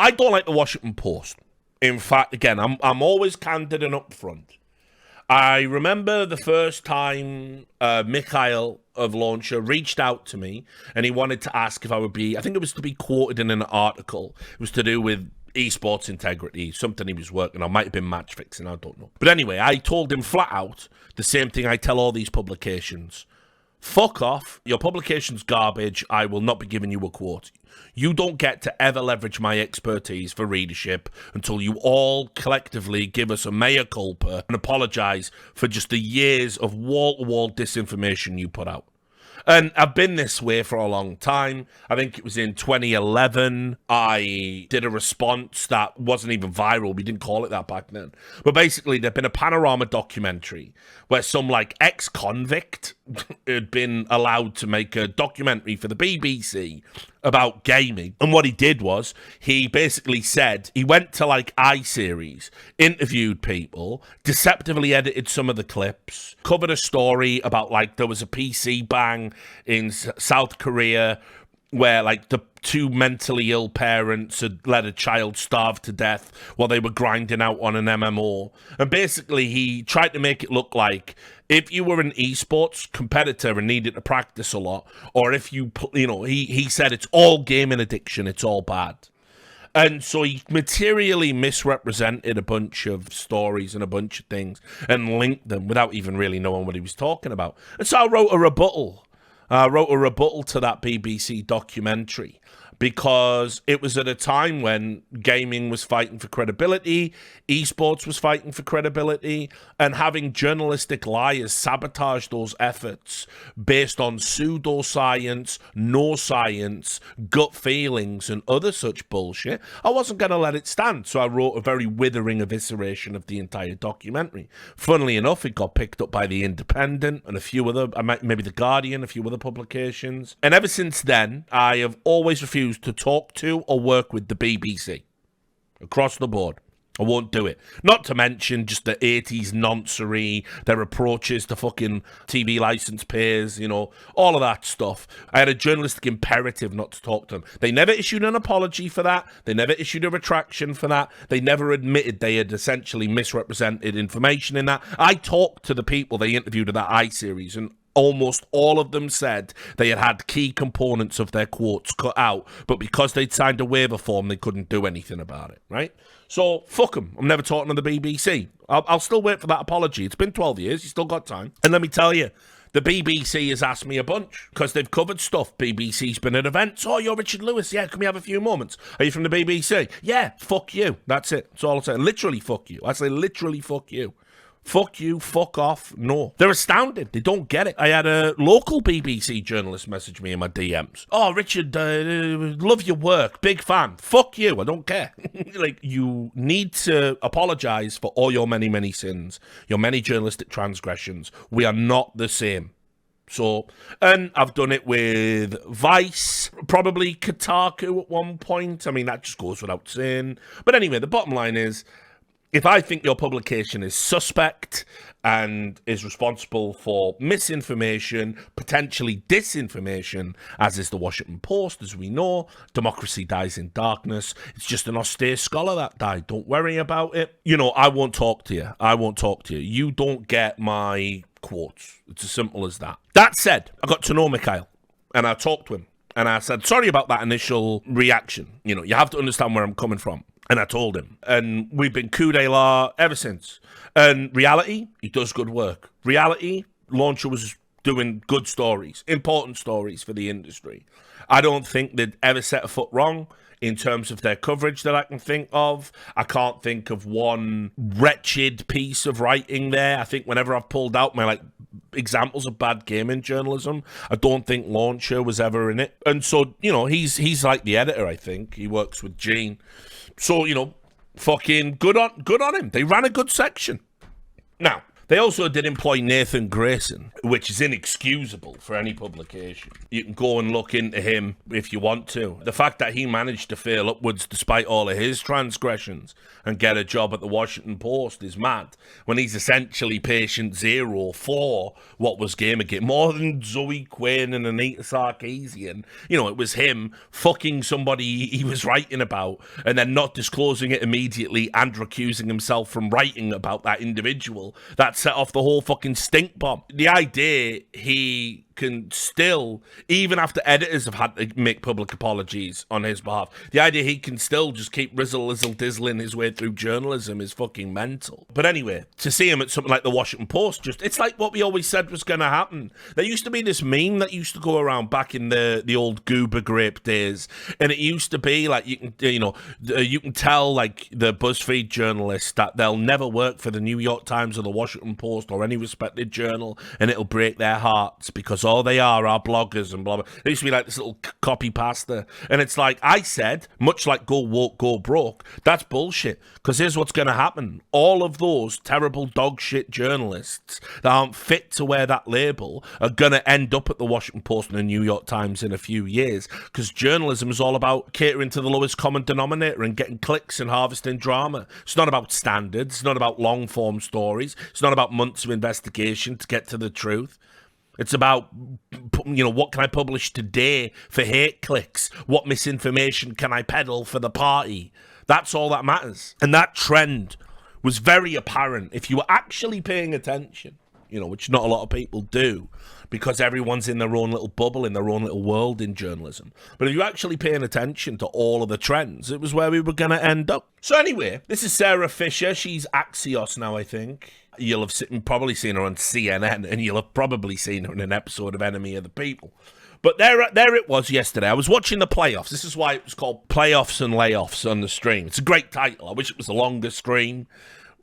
I don't like the Washington Post. In fact, again, I'm always candid and upfront. I remember the first time Mikhail of Launcher reached out to me and he wanted to ask if I would be, I think it was to be quoted in an article. It was to do with esports integrity, something he was working on. Might have been match fixing, I don't know. But anyway, I told him flat out the same thing I tell all these publications. Fuck off. Your publication's garbage. I will not be giving you a quote. You don't get to ever leverage my expertise for readership until you all collectively give us a mea culpa and apologize for just the years of wall-to-wall disinformation you put out. And I've been this way for a long time. I think it was in 2011, I did a response that wasn't even viral. We didn't call it that back then. But basically, there'd been a Panorama documentary where some, like, ex-convict had been allowed to make a documentary for the BBC about gaming. And what he did was, he basically said, he went to, like, iSeries, interviewed people, deceptively edited some of the clips, covered a story about, like, there was a PC bang in South Korea where, like, the two mentally ill parents had let a child starve to death while they were grinding out on an MMO. And basically, he tried to make it look like if you were an esports competitor and needed to practice a lot, or if you know, he said it's all gaming addiction, it's all bad. And so he materially misrepresented a bunch of stories and a bunch of things and linked them without even really knowing what he was talking about. And so I wrote a rebuttal. To that BBC documentary because it was at a time when gaming was fighting for credibility, esports was fighting for credibility, and having journalistic liars sabotage those efforts based on pseudoscience, no science, gut feelings, and other such bullshit, I wasn't going to let it stand. So I wrote a very withering evisceration of the entire documentary. Funnily enough, it got picked up by The Independent and a few other, maybe The Guardian, a few other publications. And ever since then, I have always refused to talk to or work with the BBC across the board. I won't do it. Not to mention just the 80s noncery, their approaches to fucking TV license payers, you know, all of that stuff. I had a journalistic imperative not to talk to them. They never issued an apology for that. They never issued a retraction for that. They never admitted they had essentially misrepresented information in that. I talked to the people they interviewed at that iSeries, and almost all of them said they had key components of their quotes cut out, but because they'd signed a waiver form, they couldn't do anything about it, right? So, fuck them. I'm never talking to the BBC. I'll still wait for that apology. It's been 12 years. You still got time. And let me tell you, the BBC has asked me a bunch because they've covered stuff. BBC's been at events. Oh, you're Richard Lewis. Yeah, can we have a few moments? Are you from the BBC? Yeah, fuck you. That's it. That's all I'm saying. Literally, fuck you. I say literally, fuck you. Fuck you, fuck off, no. They're astounded. They don't get it. I had a local BBC journalist message me in my DMs. Oh, Richard, love your work. Big fan. Fuck you. I don't care. Like, you need to apologise for all your many, many sins, your many journalistic transgressions. We are not the same. So, and I've done it with Vice, probably Kotaku at one point. I mean, that just goes without saying. But anyway, the bottom line is, if I think your publication is suspect and is responsible for misinformation, potentially disinformation, as is the Washington Post, as we know, democracy dies in darkness. It's just an austere scholar that died. Don't worry about it. You know, I won't talk to you. I won't talk to you. You don't get my quotes. It's as simple as that. That said, I got to know Mikhail and I talked to him and I said, sorry about that initial reaction. You know, you have to understand where I'm coming from. And I told him. And we've been coup d'etat ever since. And reality, he does good work. Reality, Launcher was doing good stories, important stories for the industry. I don't think they'd ever set a foot wrong in terms of their coverage that I can think of. I can't think of one wretched piece of writing there. I think whenever I've pulled out my examples of bad gaming journalism, I don't think Launcher was ever in it. And so, you know, he's like the editor, I think. He works with Gene. So, you know, fucking good on him. They ran a good section. Now, They also did employ Nathan Grayson, which is inexcusable for any publication. You can go and look into him if you want to. The fact that he managed to fail upwards despite all of his transgressions and get a job at the Washington Post is mad, when he's essentially patient zero for what was Gamergate. More than Zoe Quinn and Anita Sarkeesian. You know, it was him fucking somebody he was writing about and then not disclosing it immediately and recusing himself from writing about that individual. That set off the whole fucking stink bomb. The idea he can still, even after editors have had to make public apologies on his behalf, the idea he can still just keep rizzle-lizzle-dizzling his way through journalism is fucking mental. But anyway, to see him at something like the Washington Post, it's like what we always said was going to happen. There used to be this meme that used to go around back in the old Goober Grape days, and it used to be like, you can tell like the BuzzFeed journalists that they'll never work for the New York Times or the Washington Post or any respected journal, and it'll break their hearts because all they are bloggers and blah blah. There used to be like this little copy pasta, and it's like I said, much like go woke, go broke. That's bullshit. Because here's what's going to happen: all of those terrible dog shit journalists that aren't fit to wear that label are going to end up at the Washington Post and the New York Times in a few years. Because journalism is all about catering to the lowest common denominator and getting clicks and harvesting drama. It's not about standards. It's not about long form stories. It's not about months of investigation to get to the truth. It's about, what can I publish today for hate clicks? What misinformation can I peddle for the party? That's all that matters. And that trend was very apparent if you were actually paying attention, which not a lot of people do because everyone's in their own little bubble, in their own little world in journalism. But if you're actually paying attention to all of the trends, it was where we were going to end up. So anyway, this is Sarah Fisher. She's Axios now, I think. You'll have probably seen her on CNN, and you'll have probably seen her in an episode of Enemy of the People. But there it was yesterday. I was watching the playoffs. This is why it was called Playoffs and Layoffs on the stream. It's a great title. I wish it was a longer stream,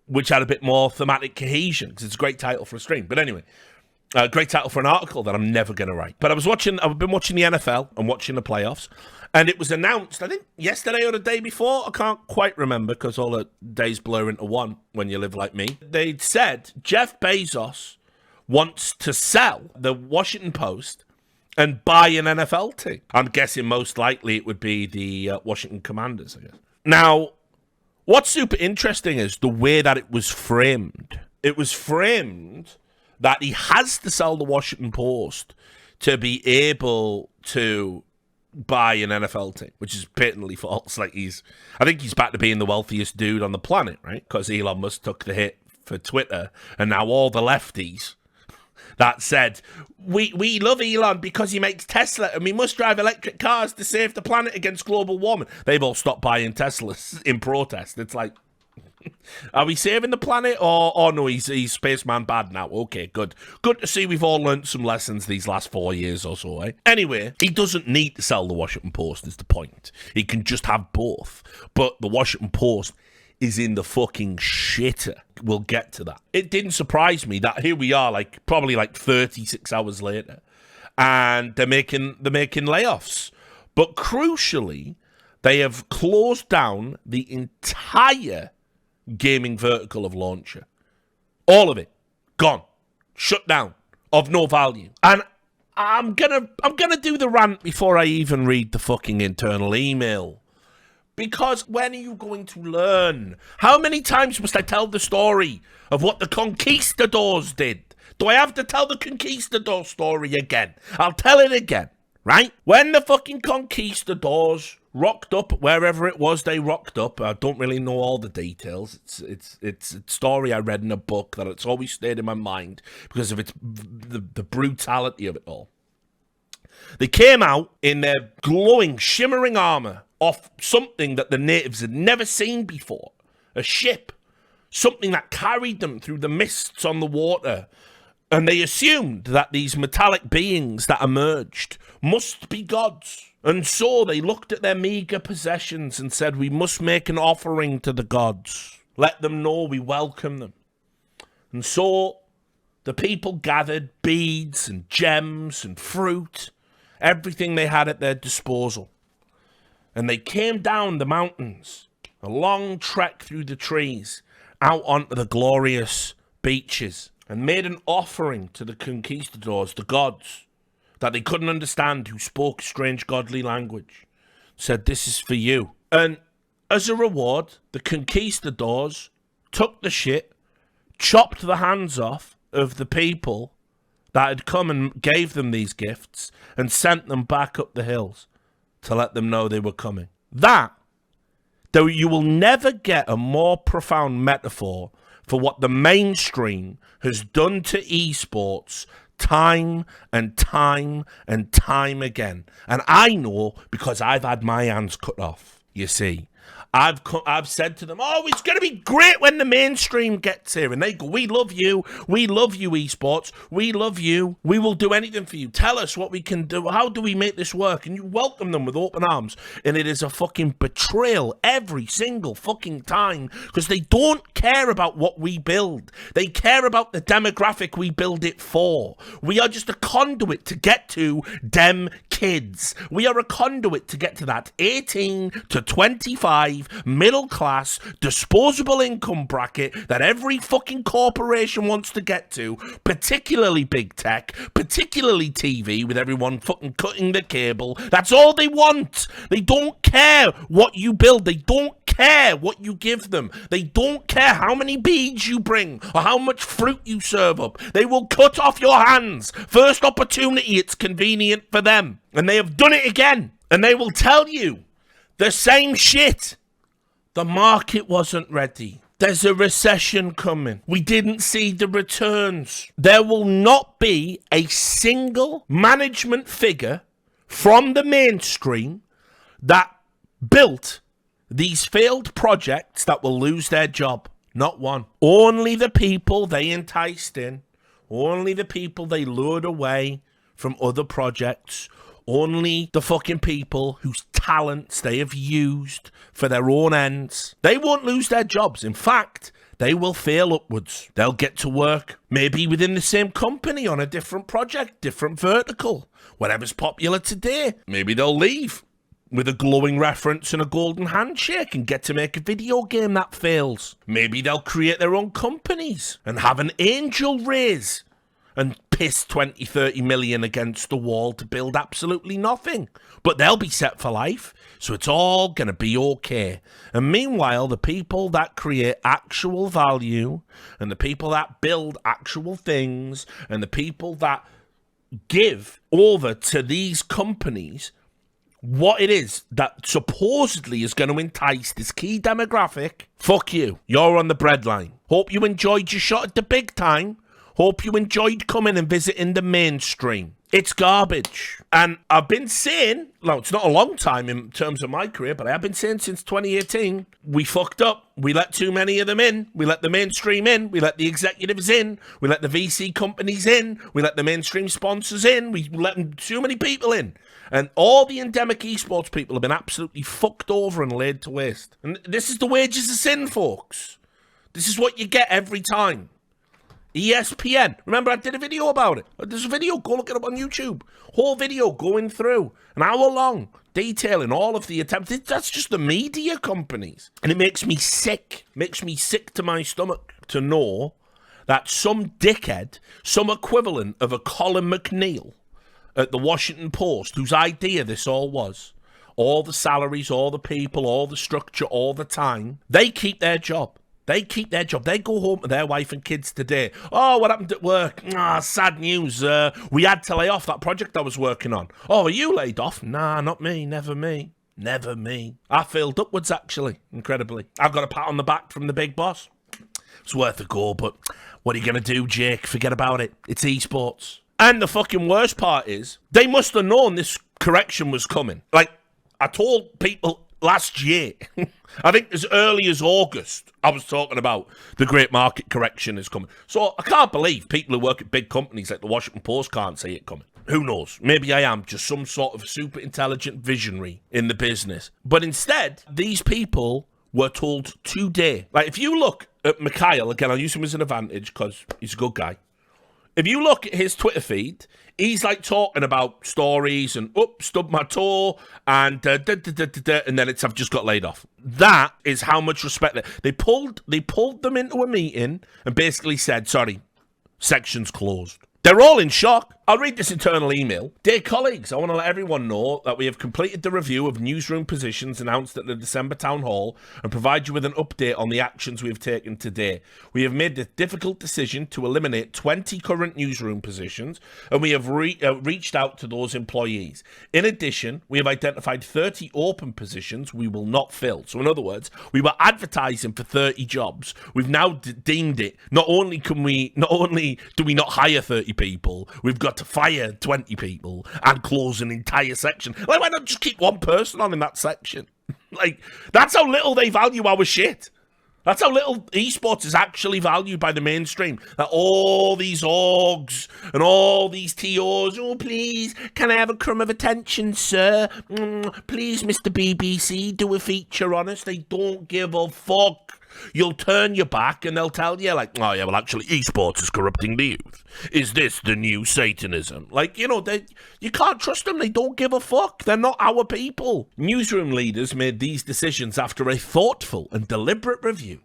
which had a bit more thematic cohesion, because it's a great title for a stream. But anyway, a great title for an article that I'm never going to write. But I've been watching the NFL and watching the playoffs, and it was announced, I think, yesterday or the day before. I can't quite remember because all the days blur into one when you live like me. They'd said Jeff Bezos wants to sell the Washington Post and buy an NFL team. I'm guessing most likely it would be the Washington Commanders, I guess. Now, what's super interesting is the way that it was framed. It was framed that he has to sell the Washington Post to be able to buy an NFL team, which is patently false. I think he's back to being the wealthiest dude on the planet, right? Because Elon Musk took the hit for Twitter, and now all the lefties that said, we love Elon because he makes Tesla and we must drive electric cars to save the planet against global warming. They've all stopped buying Teslas in protest. It's like, are we saving the planet or no, he's spaceman bad now? Okay, good. Good to see we've all learnt some lessons these last 4 years or so, eh? Anyway, he doesn't need to sell the Washington Post is the point. He can just have both. But the Washington Post is in the fucking shitter. We'll get to that. It didn't surprise me that here we are, probably 36 hours later, and they're making layoffs. But crucially, they have closed down the entire gaming vertical of Launcher. All of it. Gone. Shut down. Of no value. And I'm gonna do the rant before I even read the fucking internal email. Because when are you going to learn? How many times must I tell the story of what the conquistadors did? Do I have to tell the conquistador story again? I'll tell it again, right? When the fucking conquistadors rocked up wherever it was they rocked up, I don't really know all the details. It's a story I read in a book that it's always stayed in my mind because of the brutality of it all. They came out in their glowing, shimmering armor off something that the natives had never seen before. A ship. Something that carried them through the mists on the water. And they assumed that these metallic beings that emerged must be gods. And so they looked at their meager possessions and said, we must make an offering to the gods. Let them know we welcome them. And so the people gathered beads and gems and fruit, everything they had at their disposal. And they came down the mountains, a long trek through the trees, out onto the glorious beaches and made an offering to the conquistadors, the gods, that they couldn't understand, who spoke strange godly language, said, "This is for you." And as a reward, the conquistadors took the shit, chopped the hands off of the people that had come and gave them these gifts, and sent them back up the hills to let them know they were coming. That, though, you will never get a more profound metaphor for what the mainstream has done to esports time and time and time again. And I know because I've had my hands cut off, you see. I've said to them, "Oh, it's going to be great when the mainstream gets here." And they go, "We love you. We love you, esports. We love you. We will do anything for you. Tell us what we can do. How do we make this work?" And you welcome them with open arms. And it is a fucking betrayal every single fucking time, because they don't care about what we build. They care about the demographic we build it for. We are just a conduit to get to dem kids. We are a conduit to get to that 18 to 25 middle class disposable income bracket that every fucking corporation wants to get to, particularly big tech, particularly TV, with everyone fucking cutting the cable. That's all they want. They don't care what you build. They don't care what you give them. They don't care how many beads you bring or how much fruit you serve up. They will cut off your hands. First opportunity, it's convenient for them. And they have done it again. And they will tell you the same shit. The market wasn't ready. There's a recession coming. We didn't see the returns. There will not be a single management figure from the mainstream that built these failed projects that will lose their job. Not one. Only the people they enticed in. Only the people they lured away from other projects. Only the fucking people whose talents they have used for their own ends. They won't lose their jobs. In fact, they will fail upwards. They'll get to work, maybe within the same company on a different project, different vertical, whatever's popular today. Maybe they'll leave with a glowing reference and a golden handshake and get to make a video game that fails. Maybe they'll create their own companies and have an angel raise and piss 20, 30 million against the wall to build absolutely nothing. But they'll be set for life, so it's all going to be okay. And meanwhile, the people that create actual value and the people that build actual things and the people that give over to these companies what it is that supposedly is going to entice this key demographic, fuck you. You're on the breadline. Hope you enjoyed your shot at the big time. Hope you enjoyed coming and visiting the mainstream. It's garbage. And I've been saying, no, it's not a long time in terms of my career, but I have been saying since 2018, we fucked up. We let too many of them in. We let the mainstream in. We let the executives in. We let the VC companies in. We let the mainstream sponsors in. We let too many people in. And all the endemic esports people have been absolutely fucked over and laid to waste. And this is the wages of sin, folks. This is what you get every time. ESPN. Remember, I did a video about it. There's a video, go look it up on YouTube. Whole video going through, an hour long, detailing all of the attempts. That's just the media companies. And it makes me sick. Makes me sick to my stomach to know that some dickhead, some equivalent of a Colin McNeil at the Washington Post, whose idea this all was, all the salaries, all the people, all the structure, all the time, they keep their job. They keep their job. They go home to their wife and kids today. "Oh, what happened at work? Sad news. We had to lay off that project I was working on." "Oh, are you laid off?" "Nah, not me. Never me. Never me." I failed upwards, actually, incredibly. I got a pat on the back from the big boss. It's worth a go, but what are you going to do, Jake? Forget about it. It's esports. And the fucking worst part is, they must have known this correction was coming. Like, I told people last year, I think as early as August, I was talking about the great market correction is coming. So I can't believe people who work at big companies like the Washington Post can't see it coming. Who knows? Maybe I am just some sort of super intelligent visionary in the business. But instead, these people were told today. Like, if you look at Mikhail, again, I'll use him as an advantage because he's a good guy. If you look at his Twitter feed, he's like talking about stories and, stubbed my toe, and and then it's, "I've just got laid off." That is how much respect they pulled them into a meeting and basically said, sorry, Sections closed. They're all in shock. I'll read this internal email. Dear colleagues, I want to let everyone know that we have completed the review of newsroom positions announced at the December town hall and provide you with an update on the actions we have taken today. We have made the difficult decision to eliminate 20 current newsroom positions, and we have reached out to those employees. In addition, we have identified 30 open positions we will not fill. So in other words, we were advertising for 30 jobs. We've now deemed it. Not only do we not hire 30 people, we've got to fire 20 people and close an entire section. Like, why not just keep one person on in that section? Like, that's how little they value our shit. That's how little esports is actually valued by the mainstream. That all these orgs and all these TOs, oh, please, can I have a crumb of attention, sir? Please, Mr. BBC, do a feature on us. They don't give a fuck. You'll turn your back and they'll tell you, like, oh, yeah, well, actually, esports is corrupting the youth. Is this the new Satanism? Like, you can't trust them. They don't give a fuck. They're not our people. Newsroom leaders made these decisions after a thoughtful and deliberate review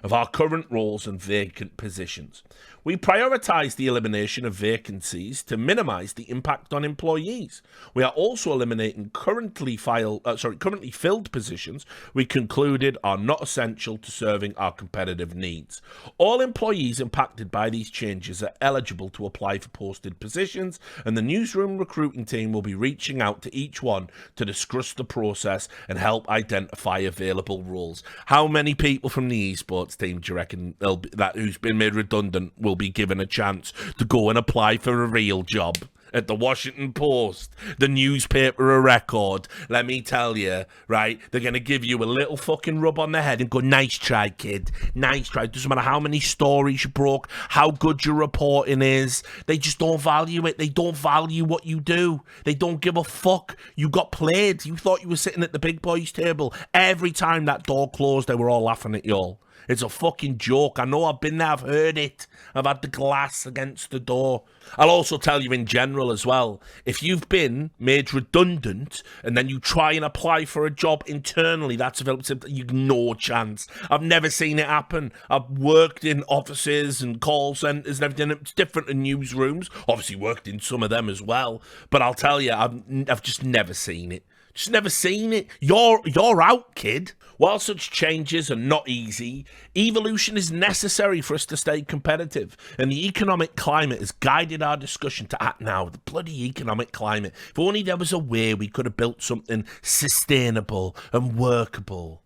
of our current roles and vacant positions. We prioritise the elimination of vacancies to minimise the impact on employees. We are also eliminating currently filled positions we concluded are not essential to serving our competitive needs. All employees impacted by these changes are eligible to apply for posted positions, and the newsroom recruiting team will be reaching out to each one to discuss the process and help identify available roles. How many people from the esports team do you reckon who's been made redundant will be given a chance to go and apply for a real job at the Washington Post, the newspaper of record? Let me tell you, right, they're going to give you a little fucking rub on the head and go, nice try, kid, nice try. It doesn't matter how many stories you broke, how good your reporting is, they just don't value it. They don't value what you do. They don't give a fuck. You got played. You thought you were sitting at the big boys table. Every time that door closed, they were all laughing at you all. It's a fucking joke. I know, I've been there, I've heard it. I've had the glass against the door. I'll also tell you in general as well, if you've been made redundant and then you try and apply for a job internally that's available, you've no chance. I've never seen it happen. I've worked in offices and call centres and everything. It's different in newsrooms. Obviously worked in some of them as well. But I'll tell you, I've just never seen it. Just never seen it. You're out, kid. While such changes are not easy, evolution is necessary for us to stay competitive, and the economic climate has guided our discussion to act now. The bloody economic climate. If only there was a way we could have built something sustainable and workable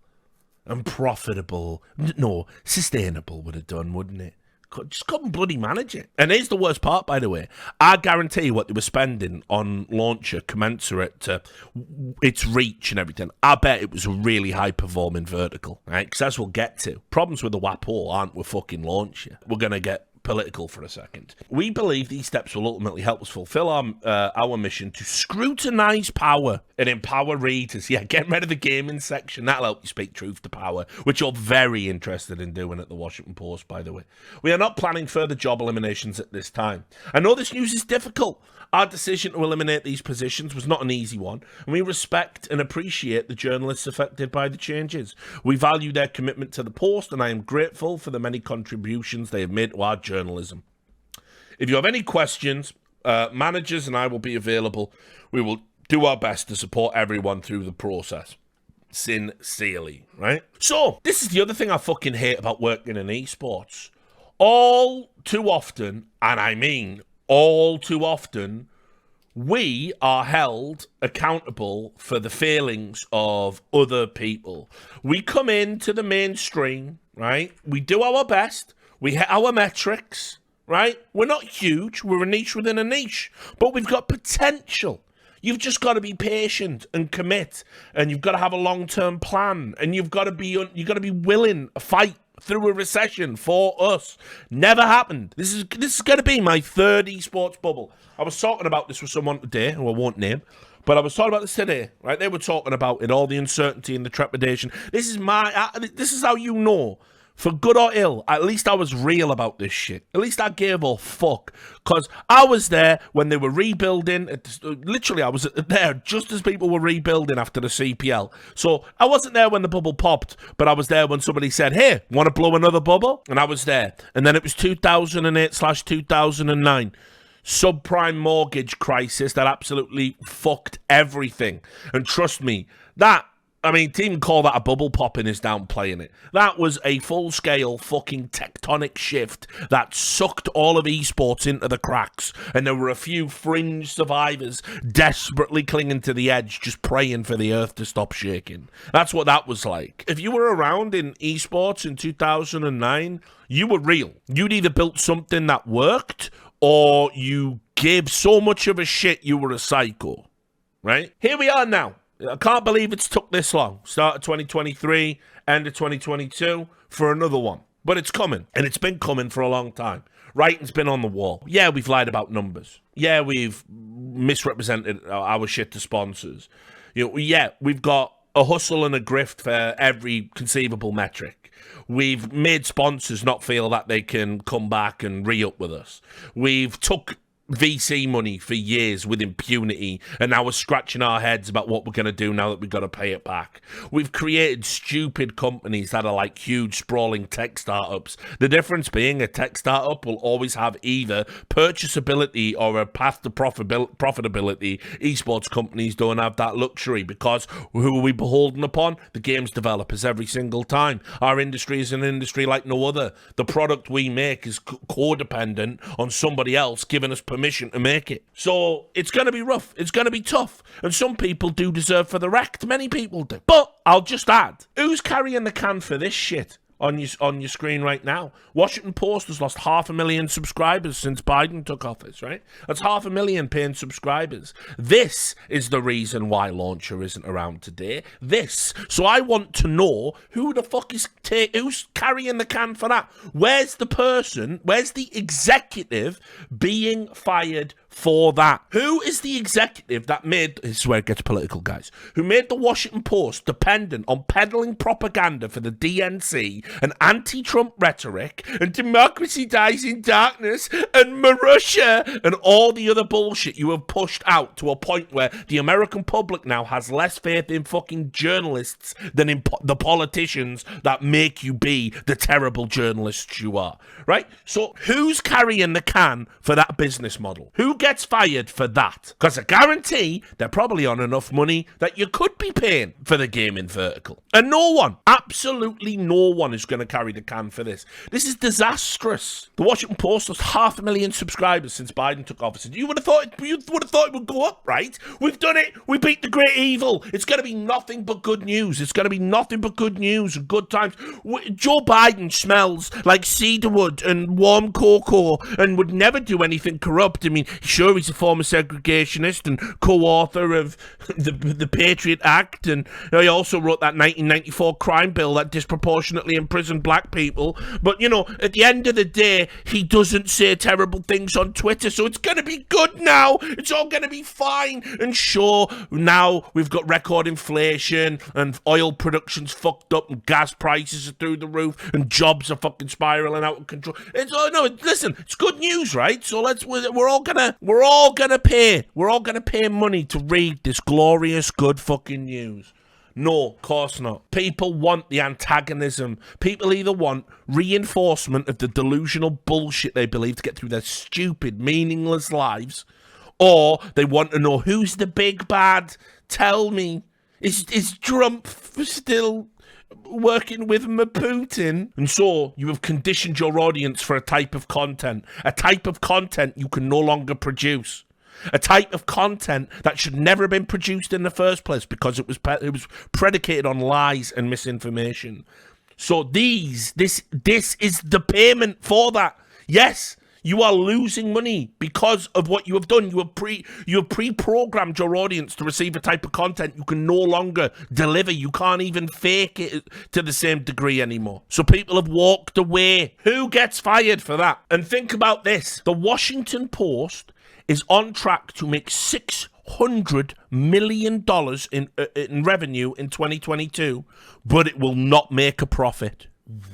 and profitable. No, sustainable would have done, wouldn't it? Just couldn't bloody manage it. And here's the worst part, by the way. I guarantee what they were spending on Launcher commensurate to its reach and everything. I bet it was a really high-performing vertical, right? Because as we'll get to, problems with the WAPO aren't with fucking Launcher. We're going to get political for a second. We believe these steps will ultimately help us fulfill our mission to scrutinise power and empower readers. Yeah, get rid of the gaming section. That'll help you speak truth to power, which you're very interested in doing at the Washington Post, by the way. We are not planning further job eliminations at this time. I know this news is difficult. Our decision to eliminate these positions was not an easy one, and we respect and appreciate the journalists affected by the changes. We value their commitment to the Post, and I am grateful for the many contributions they have made to our journalism. If you have any questions, managers and I will be available. We will do our best to support everyone through the process. Sincerely, right? So, this is the other thing I fucking hate about working in esports. All too often, and I mean all too often, we are held accountable for the failings of other people. We come into the mainstream, right? We do our best. We hit our metrics, right? We're not huge. We're a niche within a niche, but we've got potential. You've just got to be patient and commit, and you've got to have a long-term plan, and you've got to be willing to fight through a recession for us. Never happened. This is going to be my third esports bubble. I was talking about this with someone today, who I won't name, but I was talking about this today, right? They were talking about it, all the uncertainty and the trepidation. This is how you know for good or ill, at least I was real about this shit. At least I gave a fuck. Because I was there when they were rebuilding. Literally, I was there just as people were rebuilding after the CPL. So I wasn't there when the bubble popped, but I was there when somebody said, hey, want to blow another bubble? And I was there. And then it was 2008/2009. Subprime mortgage crisis that absolutely fucked everything. And trust me, to even call that a bubble popping is downplaying it. That was a full-scale fucking tectonic shift that sucked all of esports into the cracks, and there were a few fringe survivors desperately clinging to the edge, just praying for the earth to stop shaking. That's what that was like. If you were around in esports in 2009, you were real. You'd either built something that worked, or you gave so much of a shit you were a psycho, right? Here we are now. I can't believe it's took this long. Start of 2023, end of 2022, for another one. But it's coming, and it's been coming for a long time. Writing's been on the wall. Yeah, we've lied about numbers. Yeah, we've misrepresented our shit to sponsors. Yeah, we've got a hustle and a grift for every conceivable metric. We've made sponsors not feel that they can come back and re-up with us. We've took VC money for years with impunity, and now we're scratching our heads about what we're going to do now that we've got to pay it back. We've created stupid companies that are like huge sprawling tech startups. The difference being a tech startup will always have either purchasability or a path to profitability. Esports companies don't have that luxury, because who are we beholden upon? The games developers every single time. Our industry is an industry like no other. The product we make is codependent on somebody else giving us permission to make it. So it's going to be rough. It's going to be tough. And some people do deserve for the wrecked. Many people do. But I'll just add, who's carrying the can for this shit? On your screen right now. Washington Post has lost 500,000 subscribers since Biden took office, right? That's 500,000 paying subscribers. This is the reason why Launcher isn't around today. This. So I want to know who the fuck is who's carrying the can for that? Where's the person? Where's the executive being fired for that? Who is the executive that made, this is where it gets political, guys, who made the Washington Post dependent on peddling propaganda for the DNC and anti-Trump rhetoric and democracy dies in darkness and Marussia and all the other bullshit you have pushed out to a point where the American public now has less faith in fucking journalists than in the politicians that make you be the terrible journalists you are, right? So who's carrying the can for that business model? Who gets fired for that? Because I guarantee they're probably on enough money that you could be paying for the gaming vertical. And no one, absolutely no one is going to carry the can for this. This is disastrous. The Washington Post lost 500,000 subscribers since Biden took office. You would have thought it would go up, right? We've done it. We beat the great evil. It's going to be nothing but good news. It's going to be nothing but good news and good times. Joe Biden smells like cedarwood and warm cocoa and would never do anything corrupt. I mean, sure, he's a former segregationist and co-author of the Patriot Act, and he also wrote that 1994 crime bill that disproportionately imprisoned black people. But, at the end of the day, he doesn't say terrible things on Twitter, so it's going to be good now. It's all going to be fine. And sure, now we've got record inflation and oil production's fucked up and gas prices are through the roof and jobs are fucking spiraling out of control. Listen, it's good news, right? So we're all gonna pay money to read this glorious good fucking news. No, of course not. People want the antagonism. People either want reinforcement of the delusional bullshit they believe to get through their stupid, meaningless lives, or they want to know who's the big bad. Tell me, is Trump still working with Putin? And so you have conditioned your audience for a type of content you can no longer produce. A type of content that should never have been produced in the first place because it was predicated on lies and misinformation. So this is the payment for that. Yes, you are losing money because of what you have done. You have pre-programmed your audience to receive a type of content you can no longer deliver. You can't even fake it to the same degree anymore. So people have walked away. Who gets fired for that? And think about this. The Washington Post is on track to make $600 million in revenue in 2022, but it will not make a profit.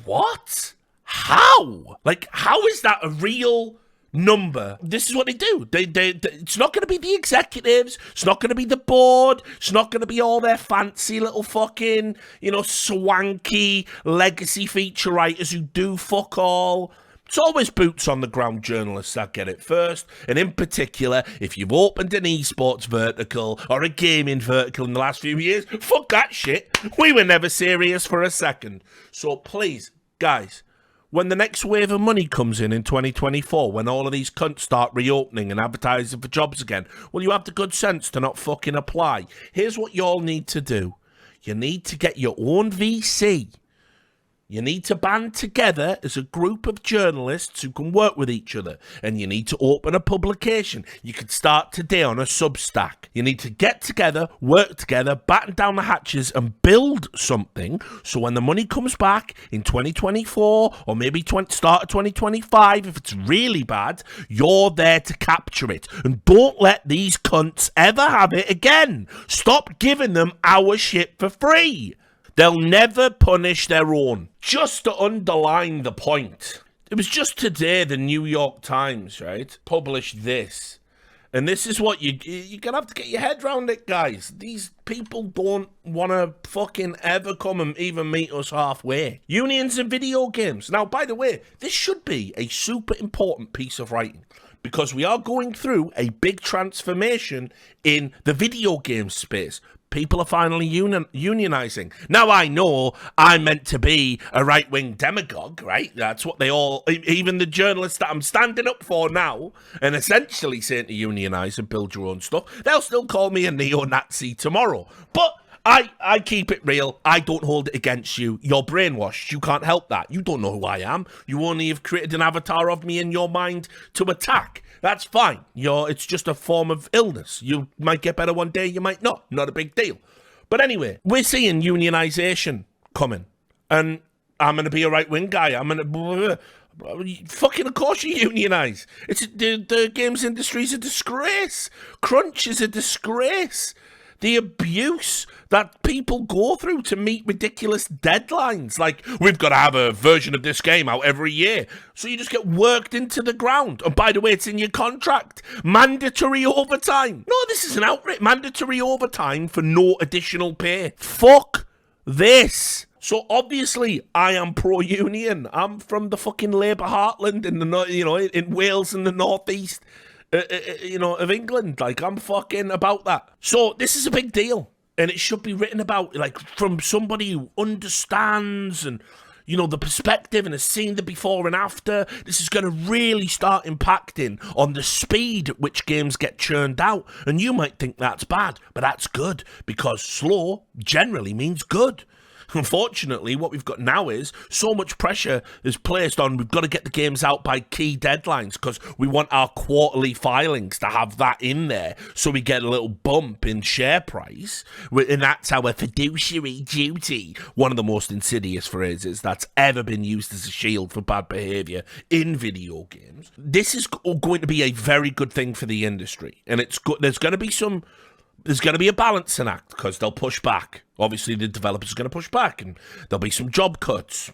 What? How? Like, how is that a real number? This is what they do. It's not going to be the executives. It's not going to be the board. It's not going to be all their fancy little fucking, swanky legacy feature writers who do fuck all. It's always boots on the ground journalists that get it first, and in particular, if you've opened an esports vertical or a gaming vertical in the last few years, fuck that shit. We were never serious for a second. So please, guys, when the next wave of money comes in 2024, when all of these cunts start reopening and advertising for jobs again, will you have the good sense to not fucking apply? Here's what you all need to do. You need to get your own VC. You need to band together as a group of journalists who can work with each other. And you need to open a publication. You could start today on a Substack. You need to get together, work together, batten down the hatches and build something. So when the money comes back in 2024 or maybe start of 2025, if it's really bad, you're there to capture it. And don't let these cunts ever have it again. Stop giving them our shit for free. They'll never punish their own. Just to underline the point, it was just today the New York Times, right, published this. And this is what you're going to have to get your head around it, guys. These people don't want to fucking ever come and even meet us halfway. Unions in video games. Now, by the way, this should be a super important piece of writing, because we are going through a big transformation in the video game space. People are finally unionizing. Now, I know I'm meant to be a right-wing demagogue, right? That's what they all, even the journalists that I'm standing up for now and essentially saying to unionize and build your own stuff, they'll still call me a neo-Nazi tomorrow. But I keep it real. I don't hold it against you. You're brainwashed. You can't help that. You don't know who I am. You only have created an avatar of me in your mind to attack. That's fine. It's just a form of illness. You might get better one day, you might not. Not a big deal. But anyway, we're seeing unionization coming. And I'm going to be a right-wing guy. I'm going to... Fucking of course you unionize. The games industry is a disgrace. Crunch is a disgrace. The abuse that people go through to meet ridiculous deadlines. Like, we've got to have a version of this game out every year. So you just get worked into the ground. And by the way, it's in your contract. Mandatory overtime. No, this is an outright mandatory overtime for no additional pay. Fuck this. So obviously, I am pro-union. I'm from the fucking Labour heartland in the in Wales and the northeast. Of England. Like, I'm fucking about that. So this is a big deal, and it should be written about, like, from somebody who understands and, the perspective and has seen the before and after. This is going to really start impacting on the speed at which games get churned out. And you might think that's bad, but that's good, because slow generally means good. Unfortunately, what we've got now is so much pressure is placed on, we've got to get the games out by key deadlines because we want our quarterly filings to have that in there so we get a little bump in share price. And that's our fiduciary duty, one of the most insidious phrases that's ever been used as a shield for bad behavior in video games. This is going to be a very good thing for the industry, and there's going to be a balancing act because they'll push back. Obviously, the developers are going to push back, and there'll be some job cuts.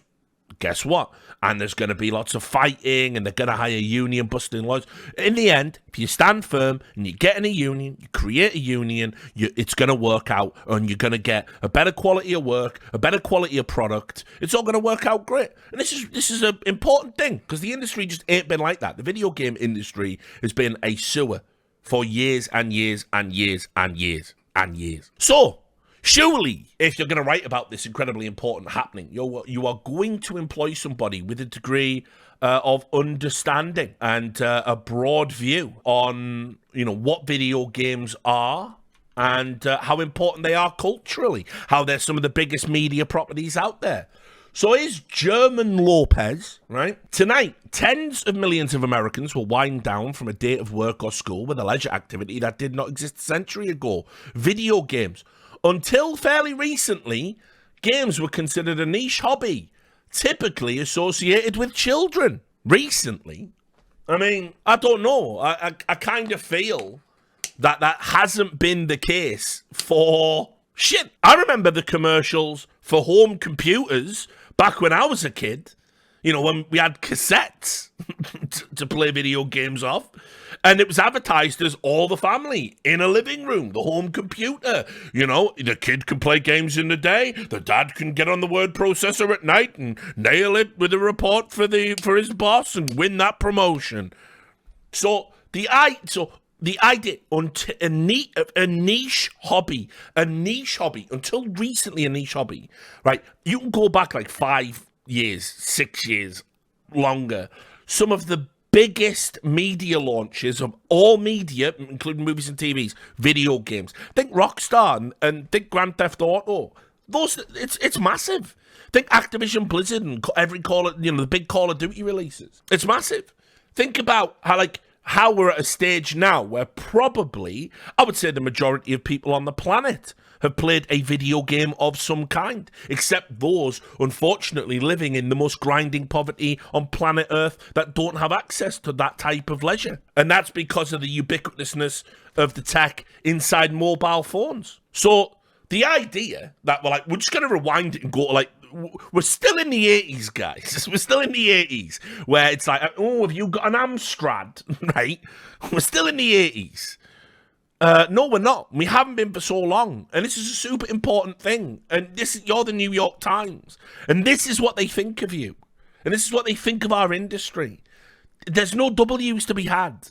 Guess what? And there's going to be lots of fighting, and they're going to hire union busting lawyers. In the end, if you stand firm and you get in a union, you create a union, it's going to work out, and you're going to get a better quality of work, a better quality of product. It's all going to work out great. And this is an important thing because the industry just ain't been like that. The video game industry has been a sewer for years and years and years and years and years. So, surely, if you're going to write about this incredibly important happening, you are going to employ somebody with a degree of understanding and a broad view on, what video games are and how important they are culturally, how they're some of the biggest media properties out there. So is German Lopez, right? Tonight, tens of millions of Americans will wind down from a day of work or school with a leisure activity that did not exist a century ago. Video games. Until fairly recently, games were considered a niche hobby, typically associated with children. Recently? I mean, I don't know. I kind of feel that hasn't been the case for Shit, I remember the commercials for home computers back when I was a kid. You know, when we had cassettes to play video games off. And it was advertised as all the family in a living room, the home computer. You know, the kid can play games in the day, the dad can get on the word processor at night and nail it with a report for his boss and win that promotion. So the idea a niche hobby, until recently a niche hobby, right? You can go back like 5 years, 6 years, longer. Some of the biggest media launches of all media, including movies and TVs, video games. Think Rockstar and think Grand Theft Auto. It's massive. Think Activision Blizzard and every the big Call of Duty releases. It's massive. Think about how we're at a stage now where probably, I would say the majority of people on the planet have played a video game of some kind, except those, unfortunately, living in the most grinding poverty on planet Earth that don't have access to that type of leisure. And that's because of the ubiquitousness of the tech inside mobile phones. So the idea that we're just going to rewind it and go we're still in the 80s, guys. We're still in the 80s, where it's like, oh, have you got an Amstrad, right? We're still in the 80s. No, we're not. We haven't been for so long. And this is a super important thing. And you're the New York Times. And this is what they think of you. And this is what they think of our industry. There's no W's to be had.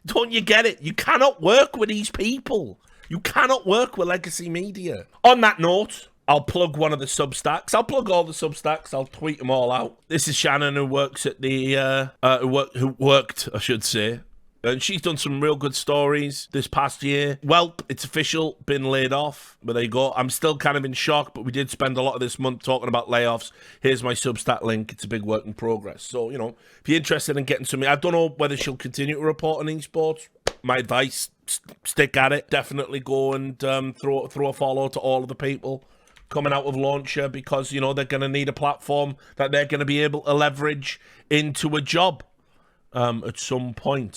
Don't you get it? You cannot work with these people. You cannot work with legacy media. On that note, I'll plug one of the Substacks. I'll plug all the Substacks. I'll tweet them all out. This is Shannon, who works at who worked, I should say. And she's done some real good stories this past year. Well, it's official, been laid off. But there you go. I'm still kind of in shock, but we did spend a lot of this month talking about layoffs. Here's my Substack link. It's a big work in progress. So, if you're interested in getting something, I don't know whether she'll continue to report on esports. My advice, stick at it. Definitely go and throw a follow to all of the people coming out of Launcher, because, they're going to need a platform that they're going to be able to leverage into a job at some point.